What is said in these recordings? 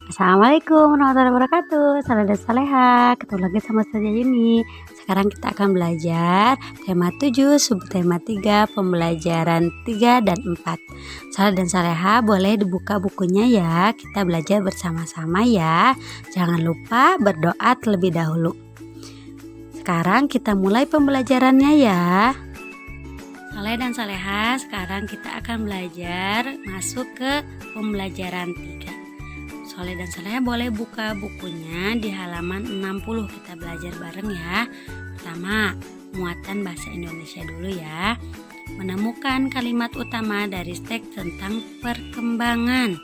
Assalamualaikum warahmatullahi wabarakatuh. Salam dan saleha. Ketemu lagi sama saya Yuni. Sekarang kita akan belajar tema 7, subtema 3, pembelajaran 3 dan 4. Salam dan saleha boleh dibuka bukunya ya. Kita belajar bersama-sama ya. Jangan lupa berdoa terlebih dahulu. Sekarang kita mulai pembelajarannya ya. Saleh dan saleha, sekarang kita akan belajar masuk ke pembelajaran 3. Soleh dan Saleh boleh buka bukunya di halaman 60. Kita belajar bareng ya. Pertama, muatan bahasa Indonesia dulu ya. Menemukan kalimat utama dari teks tentang perkembangan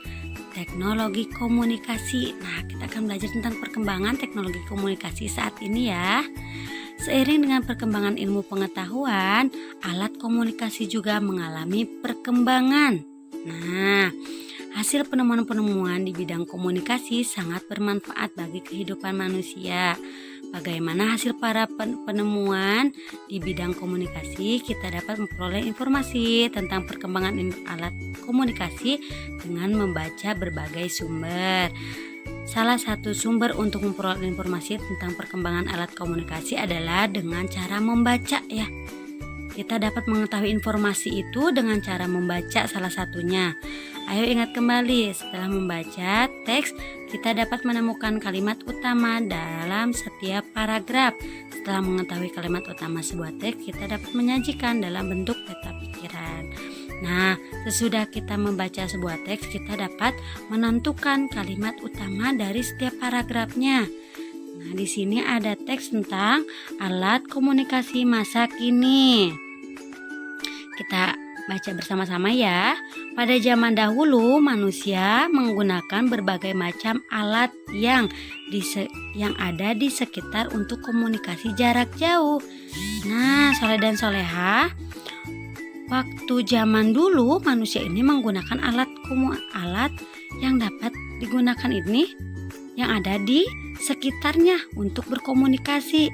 teknologi komunikasi. Nah, kita akan belajar tentang perkembangan teknologi komunikasi saat ini ya. Seiring dengan perkembangan ilmu pengetahuan, alat komunikasi juga mengalami perkembangan. Nah, hasil penemuan-penemuan di bidang komunikasi sangat bermanfaat bagi kehidupan manusia. Bagaimana hasil para penemuan di bidang komunikasi? Kita dapat memperoleh informasi tentang perkembangan alat komunikasi dengan membaca berbagai sumber. Salah satu sumber untuk memperoleh informasi tentang perkembangan alat komunikasi adalah dengan cara membaca ya. Kita dapat mengetahui informasi itu dengan cara membaca salah satunya. Ayo ingat kembali, setelah membaca teks, kita dapat menemukan kalimat utama dalam setiap paragraf. Setelah mengetahui kalimat utama sebuah teks, kita dapat menyajikan dalam bentuk peta pikiran. Nah, sesudah kita membaca sebuah teks, kita dapat menentukan kalimat utama dari setiap paragrafnya. Nah, di sini ada teks tentang alat komunikasi masa kini. Kita baca bersama-sama ya. Pada zaman dahulu manusia menggunakan berbagai macam alat yang ada di sekitar untuk komunikasi jarak jauh. Nah, Soleh dan Soleha, waktu zaman dulu manusia ini menggunakan alat yang dapat digunakan ini yang ada di sekitarnya untuk berkomunikasi.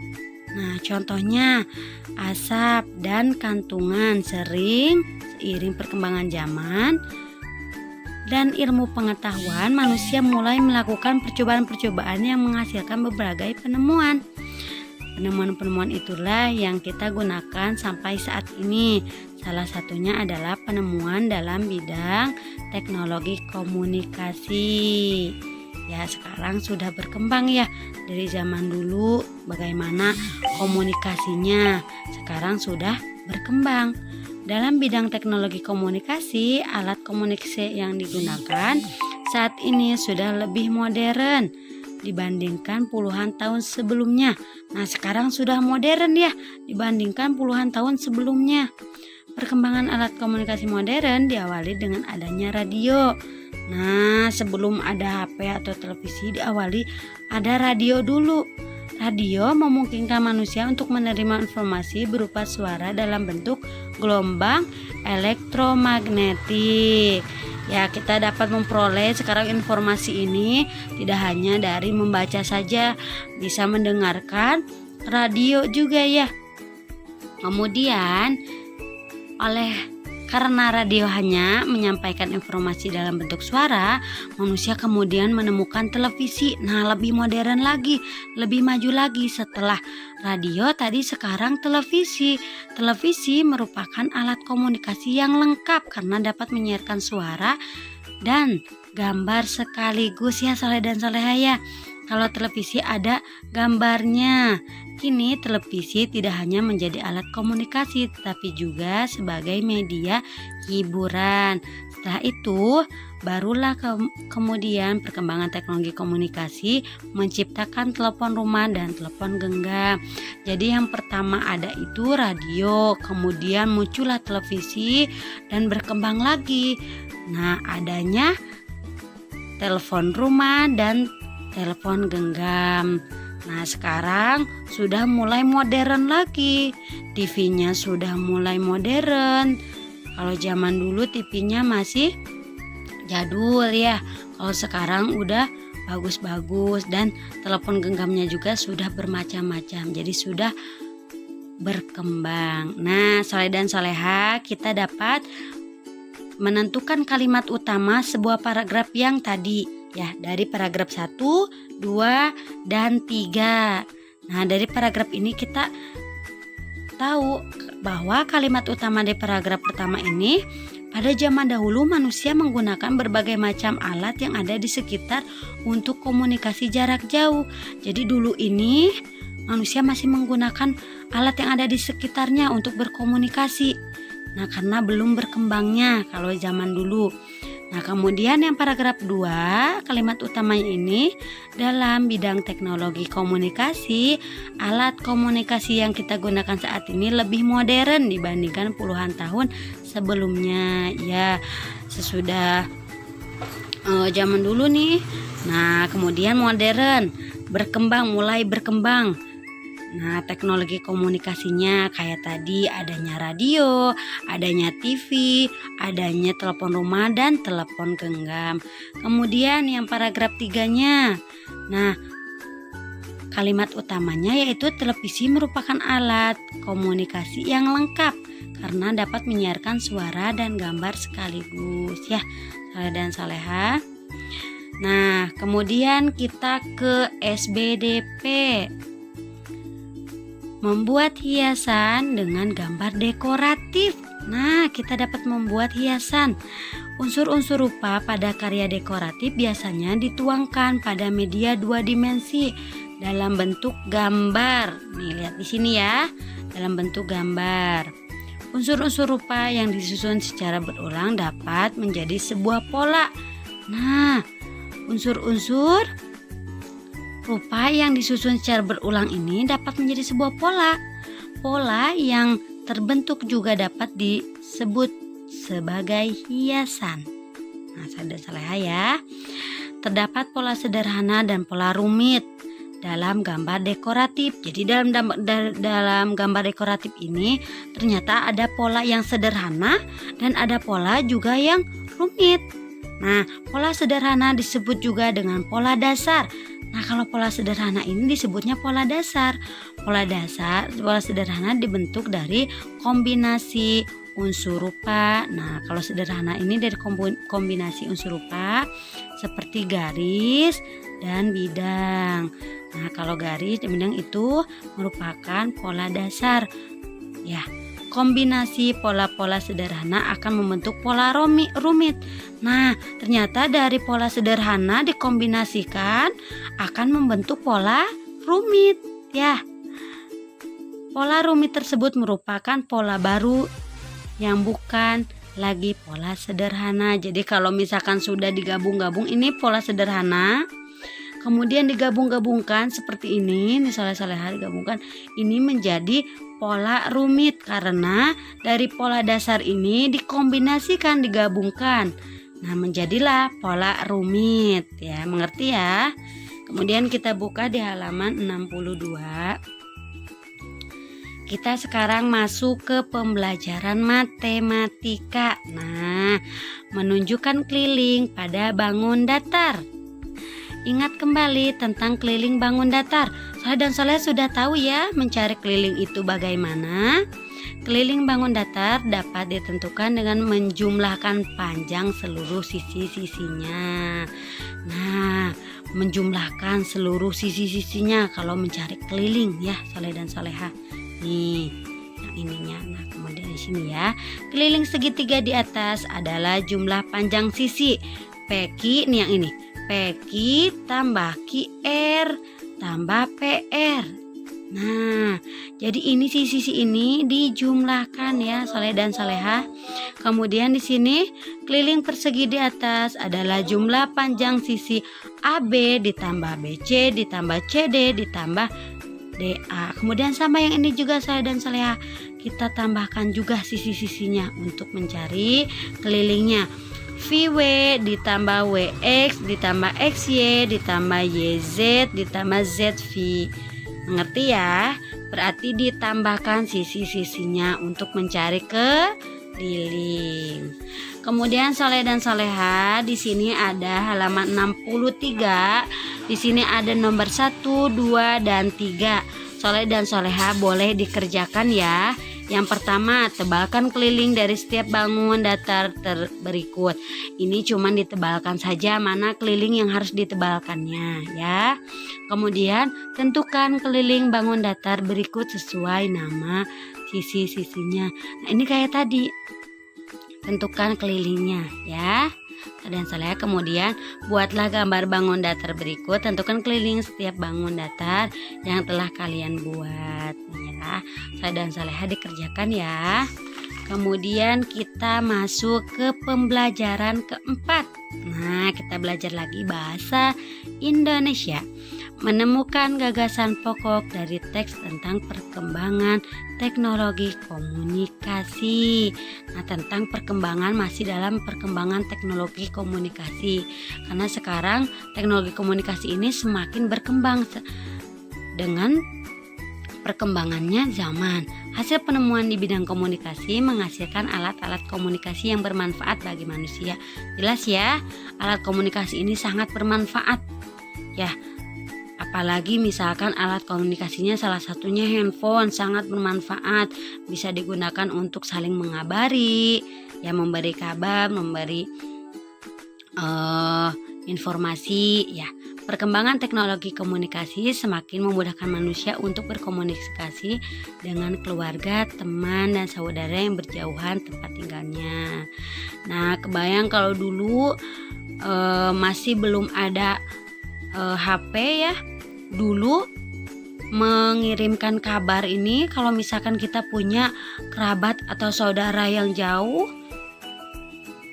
Nah, contohnya asap dan kantungan. Seiring perkembangan zaman dan ilmu pengetahuan, manusia mulai melakukan percobaan-percobaan yang menghasilkan berbagai penemuan. Penemuan-penemuan itulah yang kita gunakan sampai saat ini. Salah satunya adalah penemuan dalam bidang teknologi komunikasi. Ya, sekarang sudah berkembang ya. Dari zaman dulu bagaimana komunikasinya, sekarang sudah berkembang. Dalam bidang teknologi komunikasi, alat komunikasi yang digunakan saat ini sudah lebih modern dibandingkan puluhan tahun sebelumnya. Nah, sekarang sudah modern ya dibandingkan puluhan tahun sebelumnya. Perkembangan alat komunikasi modern diawali dengan adanya radio. Nah, sebelum ada HP atau televisi diawali ada radio dulu. Radio memungkinkan manusia untuk menerima informasi berupa suara dalam bentuk gelombang elektromagnetik. Ya, kita dapat memperoleh sekarang informasi ini tidak hanya dari membaca saja, bisa mendengarkan radio juga ya. Kemudian karena radio hanya menyampaikan informasi dalam bentuk suara, manusia kemudian menemukan televisi. Nah, lebih modern lagi, lebih maju lagi setelah radio tadi, sekarang televisi. Televisi merupakan alat komunikasi yang lengkap karena dapat menyiarkan suara dan gambar sekaligus ya Saleh dan Saleha ya. Kalau televisi ada gambarnya. Kini televisi tidak hanya menjadi alat komunikasi tetapi juga sebagai media hiburan. Setelah itu barulah kemudian perkembangan teknologi komunikasi menciptakan telepon rumah dan telepon genggam. Jadi yang pertama ada itu radio, kemudian muncullah televisi dan berkembang lagi. Nah, adanya telepon rumah dan telepon genggam. Nah, sekarang sudah mulai modern lagi. TV-nya sudah mulai modern. Kalau zaman dulu TV-nya masih jadul ya. Kalau sekarang udah bagus-bagus dan telepon genggamnya juga sudah bermacam-macam. Jadi sudah berkembang. Nah, Soleh dan Soleha, kita dapat menentukan kalimat utama sebuah paragraf yang tadi. ya dari paragraf 1, 2, dan 3. Nah, dari paragraf ini kita tahu bahwa kalimat utama di paragraf pertama ini, pada zaman dahulu manusia menggunakan berbagai macam alat yang ada di sekitar untuk komunikasi jarak jauh. Jadi dulu ini manusia masih menggunakan alat yang ada di sekitarnya untuk berkomunikasi. Nah, karena belum berkembangnya kalau zaman dulu. Nah, kemudian yang paragraf 2, kalimat utamanya ini, dalam bidang teknologi komunikasi, alat komunikasi yang kita gunakan saat ini lebih modern dibandingkan puluhan tahun sebelumnya. Ya, sesudah zaman dulu nih. Nah, kemudian modern, mulai berkembang. Nah, teknologi komunikasinya kayak tadi adanya radio, adanya TV, adanya telepon rumah dan telepon genggam. Kemudian yang paragraf 3-nya. Nah, kalimat utamanya yaitu televisi merupakan alat komunikasi yang lengkap karena dapat menyiarkan suara dan gambar sekaligus. Ya, Saleh dan Saleha. Nah, kemudian kita ke SBDP. Membuat hiasan dengan gambar dekoratif. Nah, kita dapat membuat hiasan. Unsur-unsur rupa pada karya dekoratif biasanya dituangkan pada media 2 dimensi dalam bentuk gambar. Nih, lihat di sini ya, dalam bentuk gambar. Unsur-unsur rupa yang disusun secara berulang dapat menjadi sebuah pola. Nah, unsur-unsur rupa yang disusun secara berulang ini dapat menjadi sebuah pola. Pola yang terbentuk juga dapat disebut sebagai hiasan. Nah, Saleh dan Saleha ya. Terdapat pola sederhana dan pola rumit dalam gambar dekoratif. Jadi dalam gambar dekoratif ini ternyata ada pola yang sederhana dan ada pola juga yang rumit. Nah, pola sederhana disebut juga dengan pola dasar. Nah, kalau pola sederhana ini disebutnya pola dasar. Pola sederhana dibentuk dari kombinasi unsur rupa. Nah, kalau sederhana ini dari kombinasi unsur rupa seperti garis dan bidang. Nah, kalau garis dan bidang itu merupakan pola dasar. Ya, kombinasi pola-pola sederhana akan membentuk pola rumit. Nah, ternyata dari pola sederhana dikombinasikan akan membentuk pola rumit. Ya, pola rumit tersebut merupakan pola baru yang bukan lagi pola sederhana. Jadi kalau misalkan sudah digabung-gabung ini pola sederhana, kemudian digabung-gabungkan seperti ini, misalnya Saleha digabungkan, ini menjadi pola rumit karena dari pola dasar ini dikombinasikan, digabungkan. Nah, menjadilah pola rumit ya, mengerti ya? Kemudian kita buka di halaman 62. Kita sekarang masuk ke pembelajaran matematika. Nah, menunjukkan keliling pada bangun datar. Ingat kembali tentang keliling bangun datar. Saleh dan Saleh sudah tahu ya mencari keliling itu bagaimana? Keliling bangun datar dapat ditentukan dengan menjumlahkan panjang seluruh sisi-sisinya. Nah, menjumlahkan seluruh sisi-sisinya kalau mencari keliling ya, Saleh dan Saleha. Nih, yang ininya. Nah, kemudian di sini ya, keliling segitiga di atas adalah jumlah panjang sisi. PQ nih yang ini. PQ tambah QR tambah PR. Nah, jadi ini sisi ini dijumlahkan ya, Saleh dan Saleha. Kemudian di sini keliling persegi di atas adalah jumlah panjang sisi AB ditambah BC ditambah CD ditambah DA. Kemudian sama yang ini juga Saleh dan Saleha, kita tambahkan juga sisi-sisinya untuk mencari kelilingnya. VW ditambah WX ditambah XY ditambah YZ ditambah ZV. Mengerti ya? Berarti ditambahkan sisi-sisinya untuk mencari keliling. Kemudian Saleh dan Saleha, di sini ada halaman 63. Di sini ada nomor 1, 2, dan 3. Saleh dan Saleha boleh dikerjakan ya. Yang pertama, tebalkan keliling dari setiap bangun datar berikut. Ini cuma ditebalkan saja mana keliling yang harus ditebalkannya ya. Kemudian tentukan keliling bangun datar berikut sesuai nama sisi-sisinya. Nah, ini kayak tadi. Tentukan kelilingnya ya. Dan saya kemudian buatlah gambar bangun datar berikut. Tentukan keliling setiap bangun datar yang telah kalian buat ya. Saya dan Saleha dikerjakan ya. Kemudian kita masuk ke pembelajaran keempat. Nah, kita belajar lagi bahasa Indonesia. Menemukan gagasan pokok dari teks tentang perkembangan teknologi komunikasi. Nah, tentang perkembangan masih dalam perkembangan teknologi komunikasi. Karena sekarang teknologi komunikasi ini semakin berkembang dengan perkembangannya zaman. Hasil penemuan di bidang komunikasi menghasilkan alat-alat komunikasi yang bermanfaat bagi manusia. Jelas ya, alat komunikasi ini sangat bermanfaat. Ya, apalagi misalkan alat komunikasinya salah satunya handphone, sangat bermanfaat. Bisa digunakan untuk saling mengabari, ya, memberi kabar, memberi informasi ya. Perkembangan teknologi komunikasi semakin memudahkan manusia untuk berkomunikasi dengan keluarga, teman, dan saudara yang berjauhan tempat tinggalnya. Nah, kebayang kalau dulu masih belum ada HP ya. Dulu mengirimkan kabar ini kalau misalkan kita punya kerabat atau saudara yang jauh,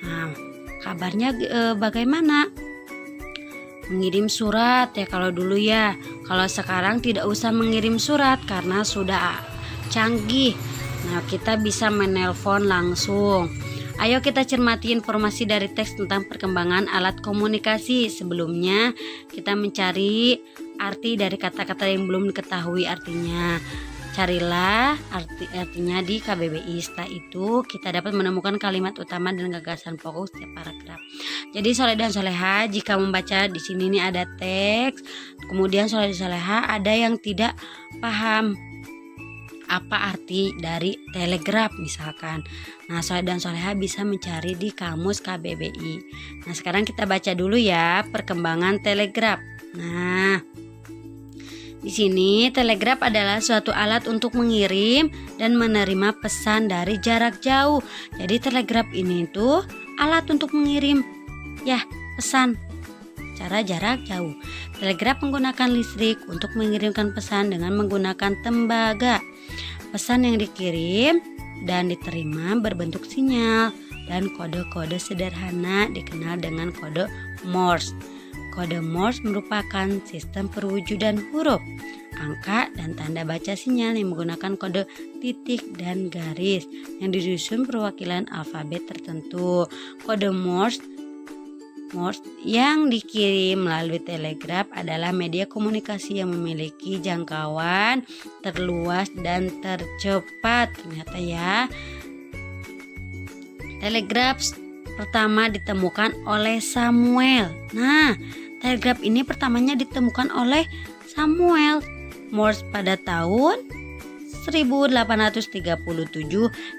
nah kabarnya bagaimana? Mengirim surat ya kalau dulu ya. Kalau sekarang tidak usah mengirim surat karena sudah canggih. Nah, kita bisa menelpon langsung. Ayo kita cermati informasi dari teks tentang perkembangan alat komunikasi. Sebelumnya kita mencari arti dari kata-kata yang belum diketahui artinya. Carilah artinya di KBBI. Setelah itu kita dapat menemukan kalimat utama dan gagasan pokok setiap paragraf. Jadi Soleh dan Soleha, jika membaca di sini nih ada teks, kemudian Soleh dan Soleha ada yang tidak paham apa arti dari telegraf misalkan. Nah, Soleh dan Soleha bisa mencari di kamus KBBI. Nah, sekarang kita baca dulu ya perkembangan telegraf. Nah, di sini telegraf adalah suatu alat untuk mengirim dan menerima pesan dari jarak jauh. Jadi telegraf ini tuh alat untuk mengirim ya pesan secara jarak jauh. Telegraf menggunakan listrik untuk mengirimkan pesan dengan menggunakan tembaga. Pesan yang dikirim dan diterima berbentuk sinyal dan kode-kode sederhana dikenal dengan kode Morse. Kode Morse merupakan sistem perwujudan huruf, angka, dan tanda baca sinyal yang menggunakan kode titik dan garis yang disusun perwakilan alfabet tertentu. Kode Morse yang dikirim melalui telegraf adalah media komunikasi yang memiliki jangkauan terluas dan tercepat. Ternyata ya, telegraf pertama ditemukan oleh Samuel. Nah, telegraf ini pertamanya ditemukan oleh Samuel Morse pada tahun 1837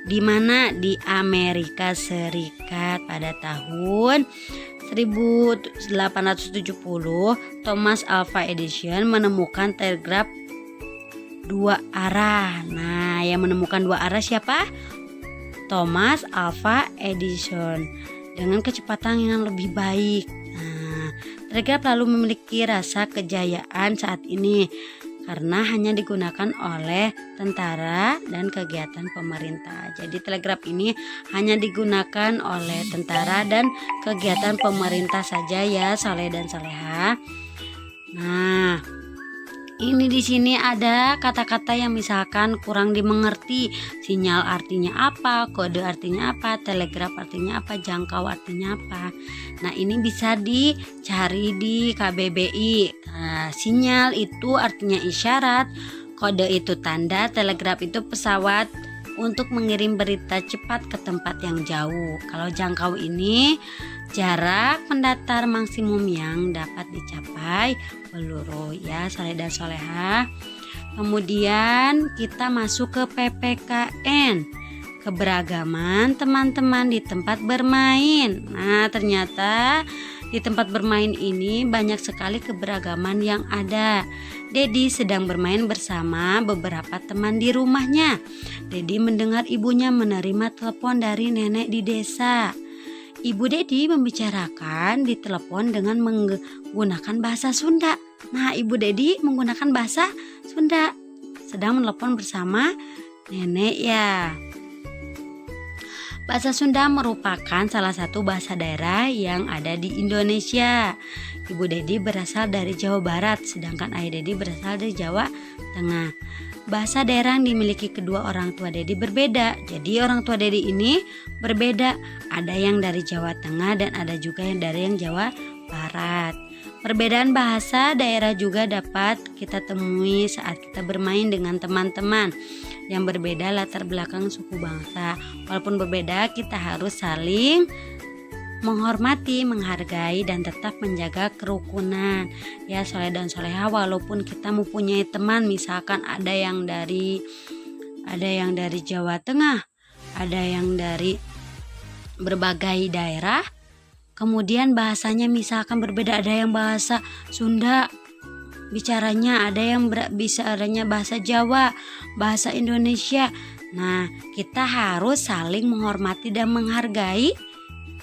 di mana di Amerika Serikat. Pada tahun 1870 Thomas Alva Edison menemukan telegraf dua arah. Nah, yang menemukan dua arah siapa? Thomas Alva Edison dengan kecepatan yang lebih baik. Nah, telegraf lalu memiliki rasa kejayaan saat ini karena hanya digunakan oleh tentara dan kegiatan pemerintah. Jadi telegraf ini hanya digunakan oleh tentara dan kegiatan pemerintah saja ya, Soleh dan Soleha. Nah, ini di sini ada kata-kata yang misalkan kurang dimengerti. Sinyal artinya apa, kode artinya apa, telegraf artinya apa, jangkau artinya apa. Nah, ini bisa dicari di KBBI. Nah, sinyal itu artinya isyarat, kode itu tanda, telegraf itu pesawat untuk mengirim berita cepat ke tempat yang jauh. Kalau jangkau ini jarak mendatar maksimum yang dapat dicapai peluru ya, Soleh dan Soleha. Kemudian kita masuk ke PPKN, keberagaman teman-teman di tempat bermain. Nah, ternyata di tempat bermain ini banyak sekali keberagaman yang ada. Dedi sedang bermain bersama beberapa teman di rumahnya. Dedi mendengar ibunya menerima telepon dari nenek di desa. Ibu Dedi membicarakan di telepon dengan menggunakan bahasa Sunda. Nah, Ibu Dedi menggunakan bahasa Sunda, sedang menelepon bersama nenek ya. Bahasa Sunda merupakan salah satu bahasa daerah yang ada di Indonesia. Ibu Dedi berasal dari Jawa Barat, sedangkan ayah Dedi berasal dari Jawa Tengah. Bahasa daerah yang dimiliki kedua orang tua Dedi berbeda. Jadi orang tua Dedi ini berbeda. Ada yang dari Jawa Tengah dan ada juga yang dari Jawa Barat. Perbedaan bahasa daerah juga dapat kita temui saat kita bermain dengan teman-teman yang berbeda latar belakang suku bangsa. Walaupun berbeda, kita harus saling menghormati, menghargai, dan tetap menjaga kerukunan. Ya, soleh dan soleha, walaupun kita mempunyai teman, misalkan ada yang dari Jawa Tengah, ada yang dari berbagai daerah. Kemudian bahasanya misalkan berbeda, ada yang bahasa Sunda bicaranya, ada yang bicaranya bahasa Jawa, bahasa Indonesia. Nah, kita harus saling menghormati dan menghargai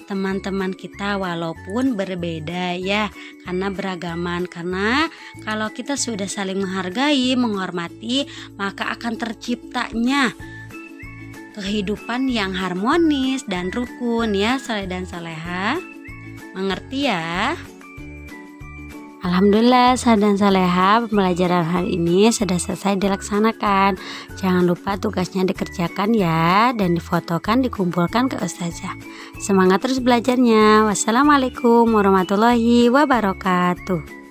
teman-teman kita walaupun berbeda ya, karena beragaman. Karena kalau kita sudah saling menghargai, menghormati, maka akan terciptanya kehidupan yang harmonis dan rukun ya, soleh dan soleha. Mengerti ya? Alhamdulillah, soleh dan soleha, pembelajaran hari ini sudah selesai dilaksanakan. Jangan lupa tugasnya dikerjakan ya, dan difotokan, dikumpulkan ke ustazah. Semangat terus belajarnya. Wassalamualaikum warahmatullahi wabarakatuh.